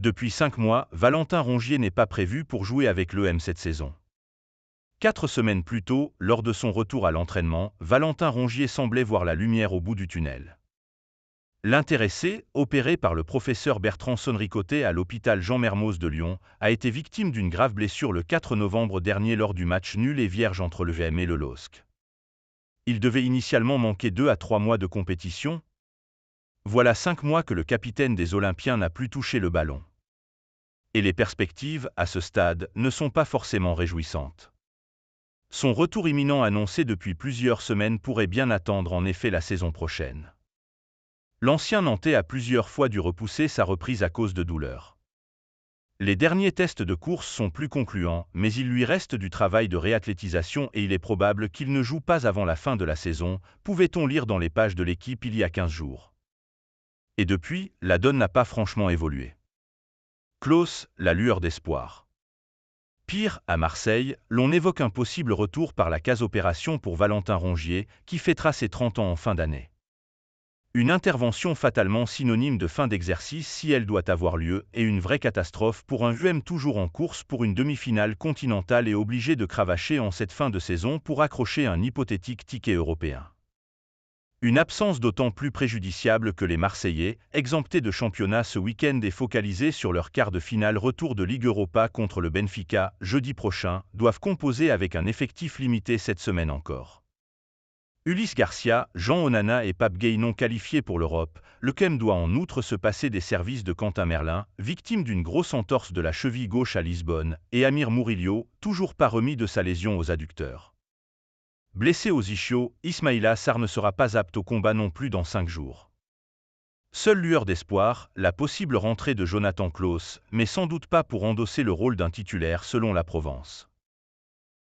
Depuis 5 mois, Valentin Rongier n'est pas prévu pour jouer avec l'EM cette saison. 4 semaines plus tôt, lors de son retour à l'entraînement, Valentin Rongier semblait voir la lumière au bout du tunnel. L'intéressé, opéré par le professeur Bertrand Sonricotet à l'hôpital Jean Mermoz de Lyon, a été victime d'une grave blessure le 4 novembre dernier lors du match nul et vierge entre le VM et le LOSC. Il devait initialement manquer 2 à 3 mois de compétition. Voilà 5 mois que le capitaine des Olympiens n'a plus touché le ballon. Et les perspectives, à ce stade, ne sont pas forcément réjouissantes. Son retour imminent annoncé depuis plusieurs semaines pourrait bien attendre en effet la saison prochaine. L'ancien Nantais a plusieurs fois dû repousser sa reprise à cause de douleurs. Les derniers tests de course sont plus concluants, mais il lui reste du travail de réathlétisation et il est probable qu'il ne joue pas avant la fin de la saison, pouvait-on lire dans les pages de l'équipe il y a 15 jours. Et depuis, la donne n'a pas franchement évolué. Klose, la lueur d'espoir. Pire, à Marseille, l'on évoque un possible retour par la case opération pour Valentin Rongier, qui fêtera ses 30 ans en fin d'année. Une intervention fatalement synonyme de fin d'exercice si elle doit avoir lieu et une vraie catastrophe pour un UM toujours en course pour une demi-finale continentale et obligé de cravacher en cette fin de saison pour accrocher un hypothétique ticket européen. Une absence d'autant plus préjudiciable que les Marseillais, exemptés de championnat ce week-end et focalisés sur leur quart de finale retour de Ligue Europa contre le Benfica, jeudi prochain, doivent composer avec un effectif limité cette semaine encore. Ulysse Garcia, Jean Onana et Pape Gueye non qualifiés pour l'Europe, le CEM doit en outre se passer des services de Quentin Merlin, victime d'une grosse entorse de la cheville gauche à Lisbonne, et Amir Murillo, toujours pas remis de sa lésion aux adducteurs. Blessé aux ischios, Ismaïla Sarr ne sera pas apte au combat non plus dans 5 jours. Seule lueur d'espoir, la possible rentrée de Jonathan Klose, mais sans doute pas pour endosser le rôle d'un titulaire selon la Provence.